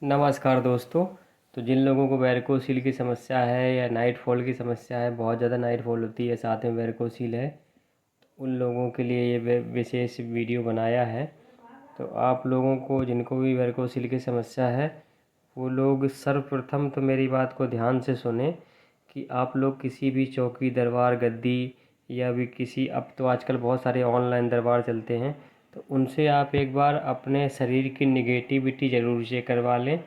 नमस्कार दोस्तों। तो जिन लोगों को वेरिकोसील की समस्या है या नाइट फॉल की समस्या है, बहुत ज़्यादा नाइट फॉल होती है, साथ में वेरिकोसील है, उन लोगों के लिए ये विशेष वीडियो बनाया है। तो आप लोगों को जिनको भी वेरिकोसील की समस्या है, वो लोग सर्वप्रथम तो मेरी बात को ध्यान से सुने कि आप लोग किसी भी चौकी, दरबार, गद्दी या भी किसी, अब तो आजकल बहुत सारे ऑनलाइन दरबार चलते हैं, तो उनसे आप एक बार अपने शरीर की निगेटिविटी ज़रूर चेक करवा लें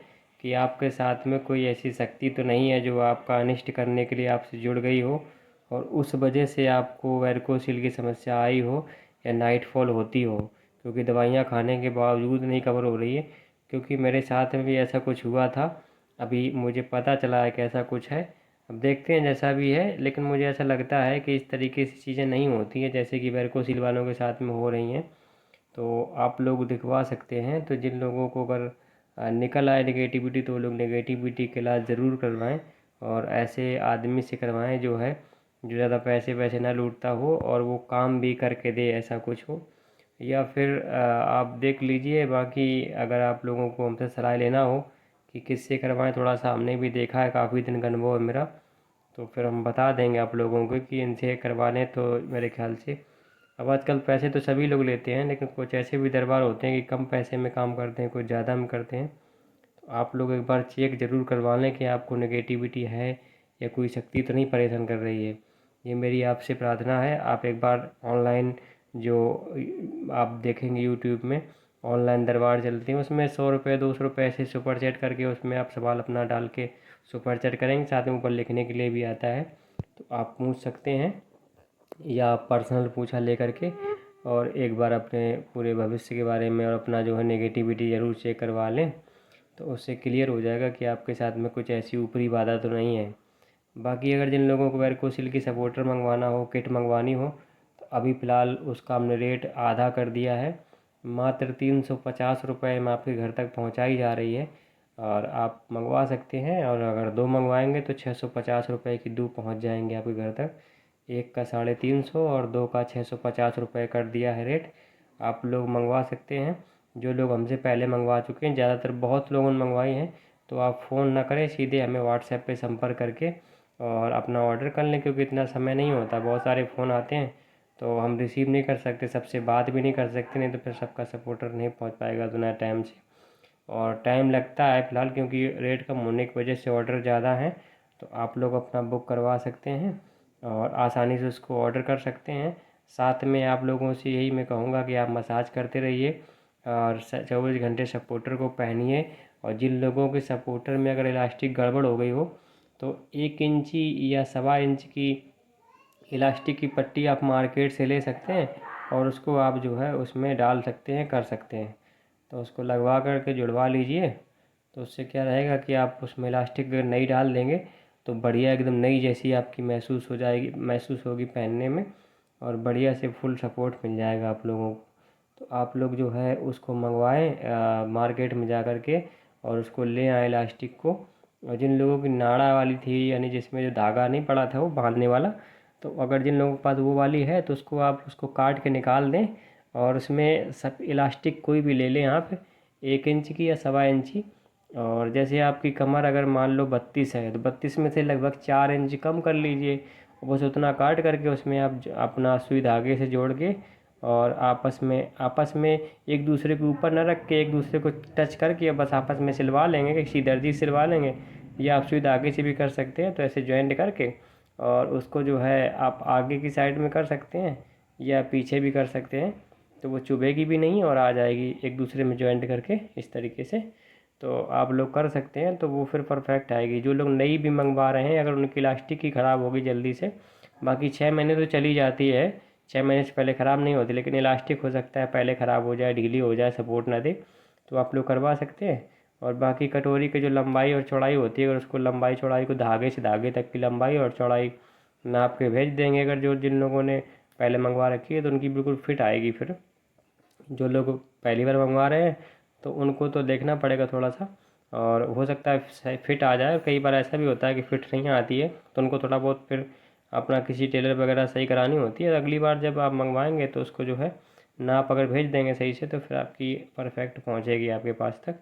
कि आपके साथ में कोई ऐसी शक्ति तो नहीं है जो आपका अनिष्ट करने के लिए आपसे जुड़ गई हो और उस वजह से आपको वेरिकोसिल की समस्या आई हो या नाइट फॉल होती हो, क्योंकि दवाइयाँ खाने के बावजूद नहीं कवर हो रही है। क्योंकि मेरे साथ में भी ऐसा कुछ हुआ था, अभी मुझे पता चला है कि ऐसा कुछ है। अब देखते हैं जैसा भी है, लेकिन मुझे ऐसा लगता है कि इस तरीके से चीज़ें नहीं होती हैं जैसे कि वेरिकोसिल वालों के साथ में हो रही हैं। तो आप लोग दिखवा सकते हैं। तो जिन लोगों को अगर निकल आए नेगेटिविटी, तो वो लोग नेगेटिविटी का इलाज ज़रूर करवाएं और ऐसे आदमी से करवाएं जो है, जो ज़्यादा पैसे वैसे ना लूटता हो और वो काम भी करके दे, ऐसा कुछ हो। या फिर आप देख लीजिए। बाकी अगर आप लोगों को हमसे सलाह लेना हो कि किससे करवाएं, थोड़ा सा हमने भी देखा है, काफ़ी दिन का अनुभव है मेरा, तो फिर हम बता देंगे आप लोगों को कि इनसे करवा लें। तो मेरे ख्याल से अब आजकल पैसे तो सभी लोग लेते हैं, लेकिन कुछ ऐसे भी दरबार होते हैं कि कम पैसे में काम करते हैं, कुछ ज़्यादा में करते हैं। तो आप लोग एक बार चेक ज़रूर करवा लें कि आपको नेगेटिविटी है या कोई शक्ति तो नहीं परेशान कर रही है। ये मेरी आपसे प्रार्थना है। आप एक बार ऑनलाइन जो आप देखेंगे यूट्यूब में ऑनलाइन दरबार चलती हैं, उसमें 100 रुपये 200 रुपये ऐसे सुपर चैट करके उसमें आप सवाल अपना डाल के सुपर चैट करेंगे, साथ में ऊपर लिखने के लिए भी आता है, तो आप पूछ सकते हैं या पर्सनल पूछा ले करके, और एक बार अपने पूरे भविष्य के बारे में और अपना जो है नेगेटिविटी ज़रूर चेक करवा लें। तो उससे क्लियर हो जाएगा कि आपके साथ में कुछ ऐसी ऊपरी बाधा तो नहीं है। बाकी अगर जिन लोगों को वेरिकोसिल की सपोर्टर मंगवाना हो, किट मंगवानी हो, तो अभी फ़िलहाल उसका हमने रेट आधा कर दिया है। मात्र 350 रुपये में आपके घर तक पहुंचाई जा रही है और आप मंगवा सकते हैं। और अगर दो मंगवाएंगे तो 650 रुपये की दो पहुंच जाएंगे आपके घर तक। एक का 350 और दो का 650 रुपये कर दिया है रेट। आप लोग मंगवा सकते हैं। जो लोग हमसे पहले मंगवा चुके हैं, ज़्यादातर बहुत लोगों ने मंगवाई हैं, तो आप फ़ोन ना करें, सीधे हमें व्हाट्सएप पे संपर्क करके और अपना ऑर्डर कर लें, क्योंकि इतना समय नहीं होता, बहुत सारे फ़ोन आते हैं तो हम रिसीव नहीं कर सकते, सबसे बात भी नहीं कर सकते, नहीं तो फिर सबका सपोर्टर नहीं पहुंच पाएगा उतना टाइम से। और टाइम लगता है फ़िलहाल, क्योंकि रेट कम होने की वजह से ऑर्डर ज़्यादा हैं। तो आप लोग अपना बुक करवा सकते हैं और आसानी से उसको ऑर्डर कर सकते हैं। साथ में आप लोगों से यही मैं कहूँगा कि आप मसाज करते रहिए और 24 घंटे सपोर्टर को पहनिए। और जिन लोगों के सपोर्टर में अगर इलास्टिक गड़बड़ हो गई हो, तो 1 इंची या 1.25 इंच की इलास्टिक की पट्टी आप मार्केट से ले सकते हैं और उसको आप जो है उसमें डाल सकते हैं, कर सकते हैं। तो उसको लगवा करके जुड़वा लीजिए। तो उससे क्या रहेगा कि आप उसमें इलास्टिक अगर नई डाल देंगे तो बढ़िया एकदम नई जैसी आपकी महसूस हो जाएगी, महसूस होगी पहनने में, और बढ़िया से फुल सपोर्ट मिल जाएगा आप लोगों को। तो आप लोग जो है उसको मंगवाएं मार्केट में जा कर के और उसको ले आए इलास्टिक को। और जिन लोगों की नाड़ा वाली थी, यानी जिसमें जो धागा नहीं पड़ा था वो बांधने वाला, तो अगर जिन लोगों के पास वो वाली है तो उसको आप उसको काट के निकाल दें और उसमें सब इलास्टिक कोई भी ले लें आप, 1 इंच की या 1.25 इंची। और जैसे आपकी कमर अगर मान लो 32 है, तो 32 में से लगभग 4 इंच कम कर लीजिए, बस उतना काट करके उसमें आप अपना सुई धागे से जोड़ के और आपस में एक दूसरे के ऊपर न रख के एक दूसरे को टच करके बस आपस में सिलवा लेंगे, किसी दर्जी से सिलवा लेंगे, या आप सुई धागे से भी कर सकते हैं। तो ऐसे जॉइंट करके और उसको जो है आप आगे की साइड में कर सकते हैं या पीछे भी कर सकते हैं, तो वो चुभेगी भी नहीं और आ जाएगी एक दूसरे में जॉइंट करके इस तरीके से। तो आप लोग कर सकते हैं, तो वो फिर परफेक्ट आएगी। जो लोग नई भी मंगवा रहे हैं, अगर उनकी इलास्टिक ही ख़राब होगी जल्दी से, बाकी 6 महीने तो चली जाती है, 6 महीने से पहले ख़राब नहीं होती, लेकिन इलास्टिक हो सकता है पहले ख़राब हो जाए, ढीली हो जाए, सपोर्ट ना दे, तो आप लोग करवा सकते हैं। और बाकी कटोरी की जो लंबाई और चौड़ाई होती है, अगर उसको लंबाई चौड़ाई को धागे से धागे तक की लंबाई और चौड़ाई नाप के भेज देंगे, अगर जो जिन लोगों ने पहले मंगवा रखी है, तो उनकी बिल्कुल फिट आएगी। फिर जो लोग पहली बार मंगवा रहे हैं तो उनको तो देखना पड़ेगा थोड़ा सा, और हो सकता है फिट आ जाए। कई बार ऐसा भी होता है कि फिट नहीं आती है, तो उनको थोड़ा बहुत फिर अपना किसी टेलर वगैरह सही करानी होती है। अगली बार जब आप मंगवाएंगे तो उसको जो है नाप अगर भेज देंगे सही से, तो फिर आपकी परफेक्ट पहुंचेगी आपके पास तक।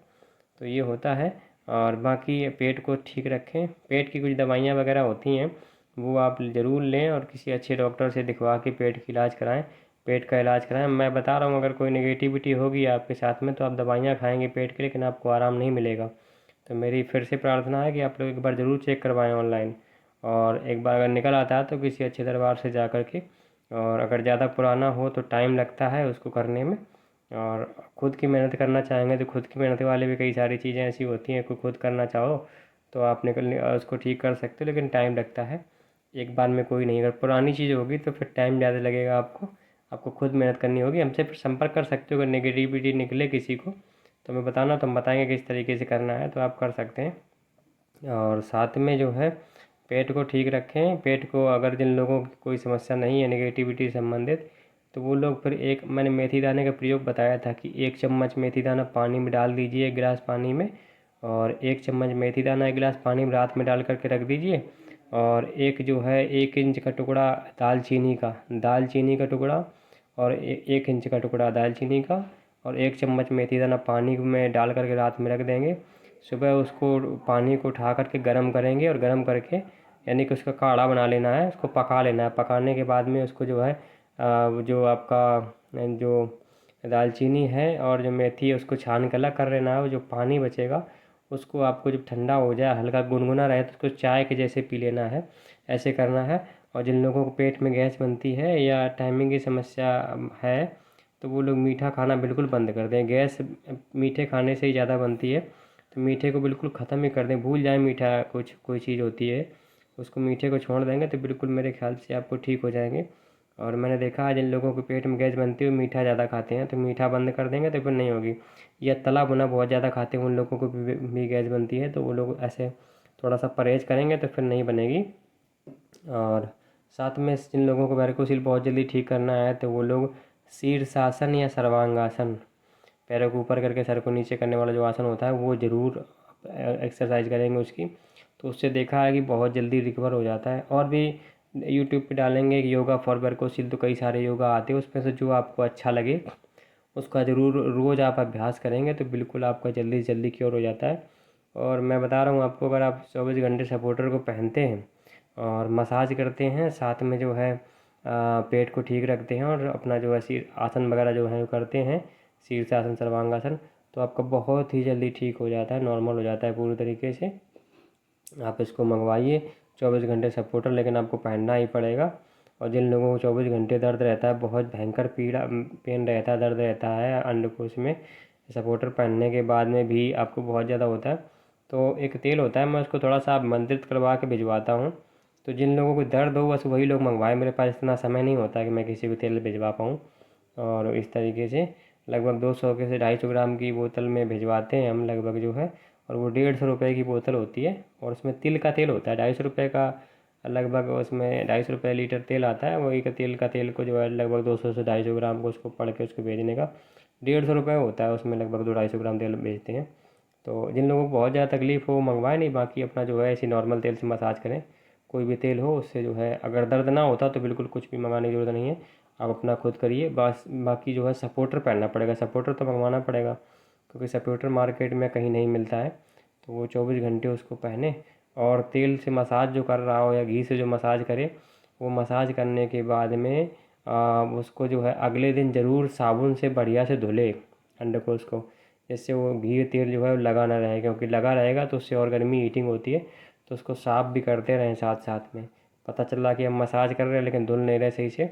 तो ये होता है। और बाकी पेट को ठीक रखें। पेट की कुछ दवाइयाँ वगैरह होती हैं, वो आप ज़रूर लें और किसी अच्छे डॉक्टर से दिखवा के पेट का इलाज कराएं। पेट का इलाज कराएं। मैं बता रहा हूँ, अगर कोई नेगेटिविटी होगी आपके साथ में तो आप दवाइयाँ खाएंगे पेट के, लेकिन आपको आराम नहीं मिलेगा। तो मेरी फिर से प्रार्थना है कि आप लोग एक बार ज़रूर चेक करवाएं ऑनलाइन, और एक बार अगर निकल आता है तो किसी अच्छे दरबार से जा कर के। और अगर ज़्यादा पुराना हो तो टाइम लगता है उसको करने में, और खुद की मेहनत करना चाहेंगे तो खुद की मेहनत वाले भी कई सारी चीज़ें ऐसी होती हैं, कोई खुद करना चाहो तो आप निकल उसको ठीक कर सकते हो, लेकिन टाइम लगता है। एक बार में कोई नहीं। अगर पुरानी चीज़ होगी तो फिर टाइम ज़्यादा लगेगा आपको, आपको खुद मेहनत करनी होगी। हमसे फिर संपर्क कर सकते हो, अगर नेगेटिविटी निकले किसी को तो मैं बताना, तो हम बताएंगे किस तरीके से करना है, तो आप कर सकते हैं। और साथ में जो है पेट को ठीक रखें। पेट को अगर जिन लोगों की कोई समस्या नहीं है नेगेटिविटी संबंधित, तो वो लोग फिर एक मैंने मेथी दाने का प्रयोग बताया था कि 1 चम्मच मेथी दाना पानी में डाल दीजिए, 1 गिलास पानी में, और 1 चम्मच मेथी दाना 1 गिलास पानी में रात में डाल करके रख दीजिए। और एक जो है 1 इंच का टुकड़ा दालचीनी का टुकड़ा, और 1 इंच का टुकड़ा दालचीनी का, और 1 चम्मच मेथी दाना पानी में डाल करके रात में रख देंगे। सुबह उसको पानी को उठा करके गर्म करेंगे, और गर्म करके यानी कि उसका काढ़ा बना लेना है, उसको पका लेना है। पकाने के बाद में उसको जो है जो आपका जो दालचीनी है और जो मेथी है उसको छान के अलग कर लेना है। वो जो पानी बचेगा उसको आपको जब ठंडा हो जाए, हल्का गुनगुना रहे, तो उसको चाय के जैसे पी लेना है, ऐसे करना है। और जिन लोगों को पेट में गैस बनती है या टाइमिंग की समस्या है, तो वो लोग मीठा खाना बिल्कुल बंद कर दें। गैस मीठे खाने से ही ज़्यादा बनती है, तो मीठे को बिल्कुल ख़त्म ही कर दें। भूल जाएं मीठा, कुछ कोई चीज़ होती है उसको, मीठे को छोड़ देंगे तो बिल्कुल मेरे ख्याल से आपको ठीक हो जाएंगे। और मैंने देखा है जिन लोगों के पेट में गैस बनती है वो मीठा ज़्यादा खाते हैं, तो मीठा बंद कर देंगे तो फिर नहीं होगी। या तला भुना बहुत ज़्यादा खाते हैं, उन लोगों को भी गैस बनती है, तो वो लोग ऐसे थोड़ा सा परहेज़ करेंगे तो फिर नहीं बनेगी। और साथ में जिन लोगों को वैरिकोसिल बहुत जल्दी ठीक करना है तो वो लोग शीर्षासन या सर्वांगासन, पैरों को ऊपर करके सर को नीचे करने वाला जो आसन होता है, वो ज़रूर एक्सरसाइज करेंगे उसकी, तो उससे देखा है कि बहुत जल्दी रिकवर हो जाता है। और भी यूट्यूब पे डालेंगे कि योगा फॉर वैरिकोसिल, तो कई सारे योगा आते हैं, उसमें से जो आपको अच्छा लगे उसका ज़रूर रोज़ आप अभ्यास करेंगे तो बिल्कुल आपका जल्दी से जल्दी क्योर हो जाता है। और मैं बता रहा हूँ आपको, अगर आप 24 घंटे सपोर्टर को पहनते हैं और मसाज करते हैं, साथ में जो है पेट को ठीक रखते हैं, और अपना जो है आसन वगैरह जो है वो करते हैं, शीर्षासन सर्वांगासन, तो आपका बहुत ही जल्दी ठीक हो जाता है, नॉर्मल हो जाता है पूरी तरीके से। आप इसको मंगवाइए 24 घंटे सपोर्टर, लेकिन आपको पहनना ही पड़ेगा। और जिन लोगों को 24 घंटे दर्द रहता है, बहुत भयंकर पेन रहता है, दर्द रहता है अंडकोश में, सपोर्टर पहनने के बाद में भी आपको बहुत ज़्यादा होता है, तो एक तेल होता है, मैं उसको थोड़ा सा मंत्रित करवा के भिजवाता हूँ। तो जिन लोगों को दर्द हो बस वही लोग मंगवाए, मेरे पास इतना समय नहीं होता कि मैं किसी को तेल भिजवा पाऊँ। और इस तरीके से लगभग 200 के से 250 ग्राम की बोतल में भिजवाते हैं हम लगभग जो है। और वो 150 रुपये की बोतल होती है, और उसमें तिल का तेल होता है 250 रुपये का, लगभग उसमें 250 रुपये लीटर तेल आता है। वही का तेल को जो है लगभग 200 से 250 ग्राम को उसको पड़ के उसको भेजने का 150 रुपये होता है, उसमें लगभग 200-250 ग्राम तेल भेजते हैं। तो जिन लोगों को बहुत ज़्यादा तकलीफ़ हो मंगवाए नहीं, बाकी अपना जो है ऐसी नॉर्मल तेल से मसाज करें, कोई भी तेल हो उससे जो है। अगर दर्द ना होता तो बिल्कुल कुछ भी मंगाने की ज़रूरत नहीं है, आप अपना खुद करिए बस। बाकी जो है सपोर्टर पहनना पड़ेगा, सपोर्टर तो मंगवाना पड़ेगा, क्योंकि सपोर्टर मार्केट में कहीं नहीं मिलता है, तो वो 24 घंटे उसको पहने। और तेल से मसाज जो कर रहा हो या घी से जो मसाज करे, वो मसाज करने के बाद में उसको जो है अगले दिन ज़रूर साबुन से बढ़िया से धुले अंडकोश को, जिससे वो घी तेल जो है वो लगा ना रहे, क्योंकि लगा रहेगा तो उससे और गर्मी हीटिंग होती है। तो उसको साफ़ भी करते रहें साथ साथ में। पता चला कि हम मसाज कर रहे हैं लेकिन धुल नहीं रहे सही से,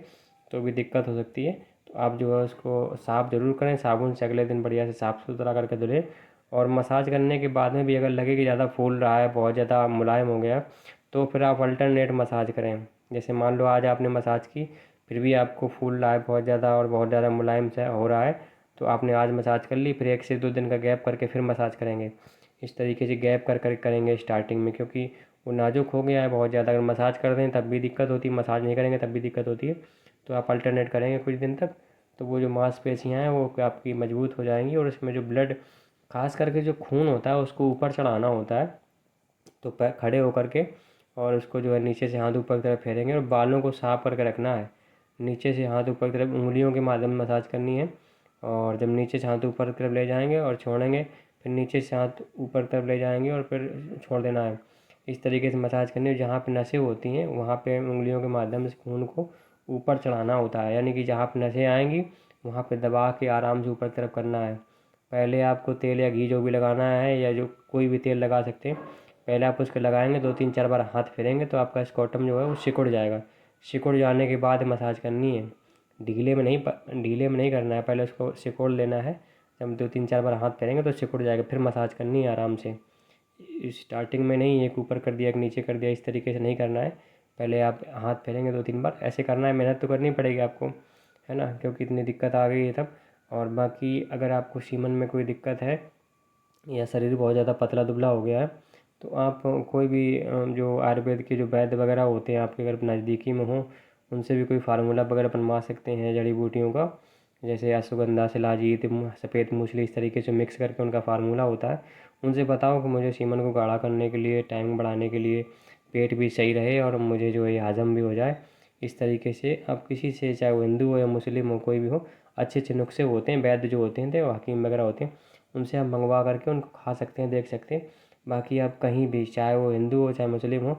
तो भी दिक्कत हो सकती है। तो आप जो है उसको साफ़ ज़रूर करें साबुन से, अगले दिन बढ़िया से साफ़ सुथरा करके धुलें। और मसाज करने के बाद में भी अगर लगे कि ज़्यादा फूल रहा है, बहुत ज़्यादा मुलायम हो गया, तो फिर आप अल्टरनेट मसाज करें। जैसे मान लो आज आपने मसाज की, फिर भी आपको फूल रहा है बहुत ज़्यादा और बहुत ज़्यादा मुलायम से हो रहा है, तो आपने आज मसाज कर ली, फिर 1 से 2 दिन का गैप करके फिर मसाज करेंगे। इस तरीके से गैप कर कर करेंगे स्टार्टिंग में, क्योंकि वो नाजुक हो गया है बहुत ज़्यादा। अगर मसाज कर दें तब भी दिक्कत होती है, मसाज नहीं करेंगे तब भी दिक्कत होती है। तो आप अल्टरनेट करेंगे कुछ दिन तक, तो वो जो मांसपेशियाँ हैं वो आपकी मजबूत हो जाएंगी, और उसमें जो ब्लड, खास करके जो खून होता है उसको ऊपर चढ़ाना होता है। तो खड़े होकर के, और उसको जो है नीचे से हाथ ऊपर की तरफ फेरेंगे, और बालों को साफ करके रखना है। नीचे से हाथ ऊपर की तरफ उंगलियों के माध्यम से मसाज करनी है, और जब नीचे से हाथ ऊपर की तरफ ले जाएंगे और छोड़ेंगे, फिर नीचे से हाथ ऊपर तरफ ले जाएंगे और फिर छोड़ देना है। इस तरीके से मसाज करनी है। जहाँ पे नसें होती हैं वहाँ पे उंगलियों के माध्यम से खून को ऊपर चढ़ाना होता है, यानी कि जहाँ पे नसें आएंगी वहाँ पे दबा के आराम से ऊपर तरफ करना है। पहले आपको तेल या घी जो भी लगाना है, या जो कोई भी तेल लगा सकते हैं, पहले आप उसको लगाएंगे, 2-3-4 बार हाथ फेरेंगे तो आपका स्कॉटम जो है वो सिकुड़ जाएगा। सिकुड़ जाने के बाद मसाज करनी है, ढीले में नहीं करना है, पहले उसको सिकोड़ लेना है। जब 2-3-4 बार हाथ फेरेंगे तो सिकुड़ जाएगा, फिर मसाज करनी है आराम से। स्टार्टिंग में नहीं एक ऊपर कर दिया एक नीचे कर दिया इस तरीके से नहीं करना है। पहले आप हाथ फेरेंगे 2-3 बार, ऐसे करना है। मेहनत तो करनी पड़ेगी आपको, है ना, क्योंकि इतनी दिक्कत आ गई है तब। और बाकी अगर आपको सीमन में कोई दिक्कत है या शरीर बहुत ज़्यादा पतला दुबला हो गया है तो आप कोई भी जो आयुर्वेद के जो वैद्य वगैरह होते हैं आपके अगर नज़दीकी में हो, उनसे भी कोई फार्मूला वगैरह बनवा सकते हैं जड़ी बूटियों का। जैसे अश्वगंधा, शिलाजीत, सफ़ेद मूसली, इस तरीके से मिक्स करके उनका फार्मूला होता है। उनसे बताओ कि मुझे सीमन को गाढ़ा करने के लिए, टाइम बढ़ाने के लिए, पेट भी सही रहे और मुझे जो है हजम भी हो जाए। इस तरीके से आप किसी से, चाहे वो हिंदू हो या मुस्लिम हो, कोई भी हो, अच्छे अच्छे नुस्खे होते हैं, वैद्य जो होते हैं तो हकीम वगैरह होते हैं, उनसे आप मंगवा करके उनको खा सकते हैं, देख सकते हैं। बाकी आप कहीं भी, चाहे वो हिंदू हो चाहे मुस्लिम हो,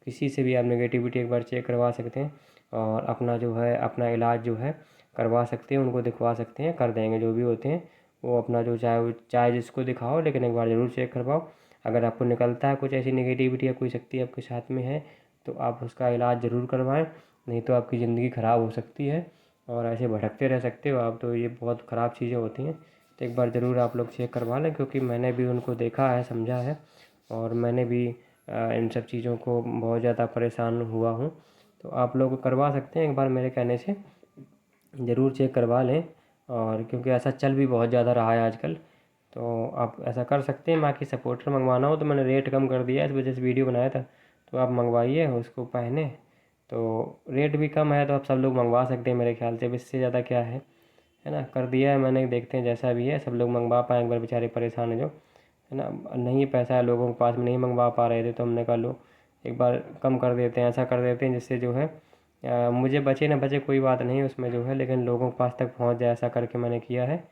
किसी से भी आप नेगेटिविटी एक बार चेक करवा सकते हैं और अपना जो है अपना इलाज जो है करवा सकते हैं, उनको दिखवा सकते हैं, कर देंगे जो भी होते हैं वो। अपना जो चाहे जिसको दिखाओ, लेकिन एक बार ज़रूर चेक करवाओ। अगर आपको निकलता है कुछ ऐसी नेगेटिविटी या कोई शक्ति आपके साथ में है तो आप उसका इलाज ज़रूर करवाएं, नहीं तो आपकी ज़िंदगी ख़राब हो सकती है और ऐसे भटकते रह सकते हो आप। तो ये बहुत ख़राब चीज़ें होती हैं, तो एक बार ज़रूर आप लोग चेक करवा लें, क्योंकि मैंने भी उनको देखा है, समझा है, और मैंने भी इन सब चीज़ों को बहुत ज़्यादा परेशान हुआ हूँ। तो आप लोग करवा सकते हैं एक बार, मेरे कहने से ज़रूर चेक करवा लें। और क्योंकि ऐसा चल भी बहुत ज़्यादा रहा है आजकल, तो आप ऐसा कर सकते हैं। बाकी सपोर्टर मंगवाना हो तो मैंने रेट कम कर दिया है, इस वजह से वीडियो बनाया था। तो आप मंगवाइए, उसको पहने, तो रेट भी कम है तो आप सब लोग मंगवा सकते हैं मेरे ख्याल से। अब इससे ज़्यादा क्या है ना, कर दिया है मैंने, देखते हैं जैसा भी है, सब लोग मंगवा पाएँ एक बार, बेचारे परेशान है जो, है ना। नहीं पैसा है लोगों के पास में, नहीं मंगवा पा रहे थे, तो हमने कहा लो एक बार कम कर देते हैं, ऐसा कर देते हैं जिससे जो है मुझे बचे ना बचे कोई बात नहीं उसमें जो है, लेकिन लोगों के पास तक पहुंच जाए, ऐसा करके मैंने किया है।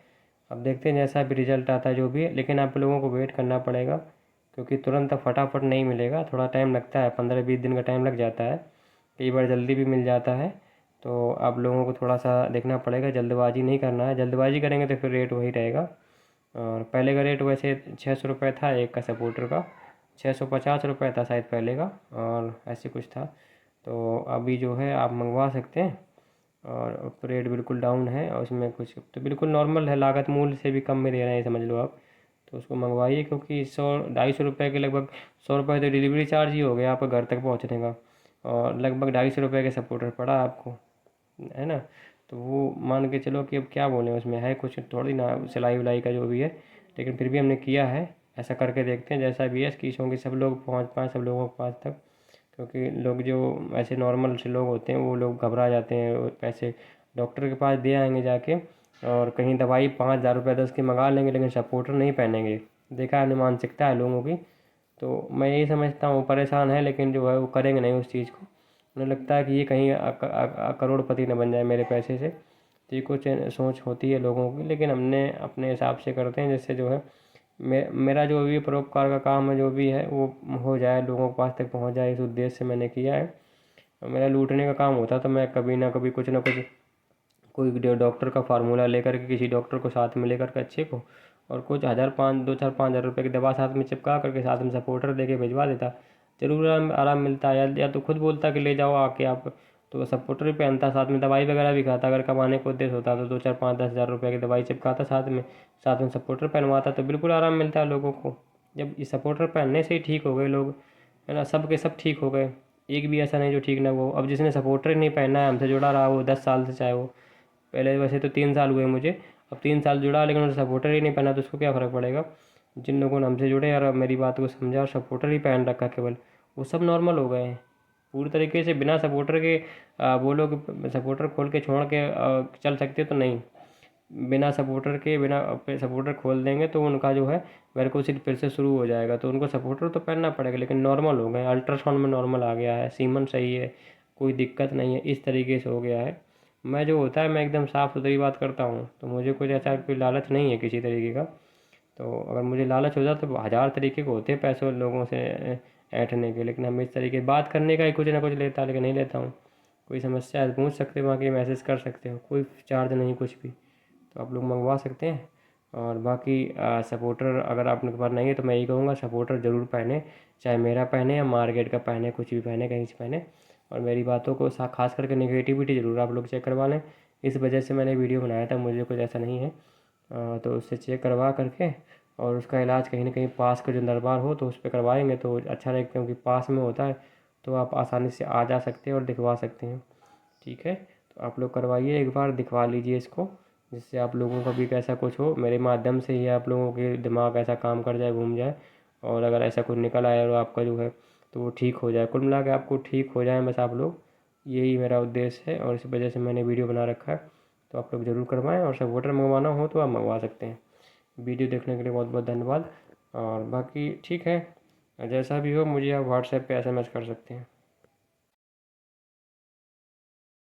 अब देखते हैं जैसा भी रिजल्ट आता है जो भी है, लेकिन आप लोगों को वेट करना पड़ेगा, क्योंकि तुरंत फटाफट नहीं मिलेगा, थोड़ा टाइम लगता है, 15-20 दिन का टाइम लग जाता है, कई बार जल्दी भी मिल जाता है। तो आप लोगों को थोड़ा सा देखना पड़ेगा, जल्दबाजी नहीं करना है, जल्दबाजी करेंगे तो फिर रेट वही रहेगा। और पहले का रेट वैसे 600 रुपये था एक का सपोर्टर का, 650 रुपये था शायद पहले का, और ऐसे कुछ था। तो अभी जो है आप मंगवा सकते हैं, और अब रेट बिल्कुल डाउन है और उसमें कुछ तो बिल्कुल नॉर्मल है, लागत मूल्य से भी कम में दे रहे हैं समझ लो आप। तो उसको मंगवाइए, क्योंकि 100-250 रुपये के लगभग, 100 रुपये तो डिलीवरी चार्ज ही हो गया आपका घर तक पहुँचने का, और लगभग 250 रुपये के सपोर्टर पड़ा आपको, है ना। तो वो मान के चलो कि अब क्या बोलें, उसमें है कुछ थोड़ी ना, सिलाई विलाई का जो भी है, लेकिन फिर भी हमने किया है। ऐसा करके देखते हैं जैसा भी है, इसकी कि सब लोग पहुंच पाएँ सब लोगों के पास तक, क्योंकि लोग जो ऐसे नॉर्मल से लोग होते हैं वो लोग घबरा जाते हैं, वो पैसे डॉक्टर के पास दे आएंगे जाके, और कहीं दवाई 5,000 रुपये 10 की मंगा लेंगे, लेकिन सपोर्टर नहीं पहनेंगे। देखा है, मानसिकता है लोगों की। तो मैं यही समझता हूँ, परेशान है लेकिन जो है वो करेंगे नहीं उस चीज़ को। उन्हें लगता है कि ये कहीं करोड़पति न बन जाए मेरे पैसे से, तो ये कुछ सोच होती है लोगों की, लेकिन हमने अपने हिसाब से करते हैं, जिससे जो है मेरा जो भी परोपकार का काम है जो भी है वो हो जाए, लोगों के पास तक पहुंच जाए, इस उद्देश्य से मैंने किया है। और मेरा लूटने का काम होता तो मैं कभी ना कभी कुछ ना कुछ, कोई डॉक्टर का फार्मूला लेकर के, किसी डॉक्टर को साथ में लेकर के अच्छे को, और कुछ हज़ार पाँच 2-4-5 हज़ार रुपये की दवा साथ में चिपका करके साथ में सपोर्टर दे के भिजवा देता, जरूर आराम आराम मिलता है। या तो खुद बोलता कि ले जाओ आके आप, तो सपोर्टर भी पहनता, साथ में दवाई वगैरह भी खाता। अगर कमाने को उद्देश्य होता तो 2-4-5-10 हज़ार रुपये की दवाई चिपकाता साथ में सपोर्टर पहनवाता, तो बिल्कुल आराम मिलता है लोगों को। जब ये सपोर्टर पहनने से ही ठीक हो गए लोग, है ना, सब के सब ठीक हो गए, एक भी ऐसा नहीं जो ठीक ना हो। अब जिसने सपोर्टर ही नहीं पहना है, हमसे जुड़ा रहा, वो 10 साल से, चाहे वो पहले वैसे तो 3 साल हुए मुझे, अब 3 साल जुड़ा लेकिन उन्होंने सपोर्टर ही नहीं पहना, तो उसको क्या फ़र्क पड़ेगा। जिन लोगों ने हमसे जुड़े और मेरी बात को समझा और सपोर्टर ही पहन रखा केवल, वो सब नॉर्मल हो गए हैं पूरी तरीके से। बिना सपोर्टर के वो लोग सपोर्टर खोल के छोड़ के चल सकते तो नहीं, बिना सपोर्टर के, बिना सपोर्टर खोल देंगे तो उनका जो है वेरिकोसिल फिर से शुरू हो जाएगा। तो उनको सपोर्टर तो पहनना पड़ेगा, लेकिन नॉर्मल हो गए, अल्ट्रासाउंड में नॉर्मल आ गया है, सीमन सही है, कोई दिक्कत नहीं है, इस तरीके से हो गया है। मैं जो होता है मैं एकदम साफ़ सुथरी बात करता हूँ, तो मुझे कुछ ऐसा कोई लालच नहीं है किसी तरीके का। तो अगर मुझे लालच हो जाता तो हज़ार तरीके के होते हैं पैसे लोगों से ऐंठने के, लेकिन हम इस तरीके बात करने का ही कुछ ना कुछ लेता, लेकिन नहीं लेता हूँ। कोई समस्या है तो पूछ सकते हो, बाकी मैसेज कर सकते हो, कोई चार्ज नहीं कुछ भी, तो आप लोग मंगवा सकते हैं। और बाकी सपोर्टर अगर आपके पास नहीं है तो मैं यही कहूँगा सपोर्टर ज़रूर पहने, चाहे मेरा पहने या मार्केट का पहने, कुछ भी पहने, कहीं से पहने। और मेरी बातों को खास करके नेगेटिविटी ज़रूर आप लोग चेक करवा लें। इस वजह से मैंने वीडियो बनाया था, मुझे कुछ ऐसा नहीं है। तो उससे चेक करवा करके और उसका इलाज कहीं ना कहीं पास का जो दरबार हो तो उस पर करवाएंगे तो अच्छा रहेगा, क्योंकि पास में होता है तो आप आसानी से आ जा सकते हैं और दिखवा सकते हैं। ठीक है, तो आप लोग करवाइए, एक बार दिखवा लीजिए इसको, जिससे आप लोगों का भी कैसा कुछ हो, मेरे माध्यम से ही आप लोगों के दिमाग ऐसा काम कर जाए, घूम जाए, और अगर ऐसा कुछ निकल आए और आपका जो है तो वो ठीक हो जाए, कुल मिला के आपको ठीक हो जाए बस आप लोग, यही मेरा उद्देश्य है और इस वजह से मैंने वीडियो बना रखा है। तो आप लोग ज़रूर करवाएं, और सपोर्टर मंगवाना हो तो आप मंगवा सकते हैं। वीडियो देखने के लिए बहुत बहुत धन्यवाद। और बाकी ठीक है, जैसा भी हो मुझे आप व्हाट्सएप पे SMS कर सकते हैं।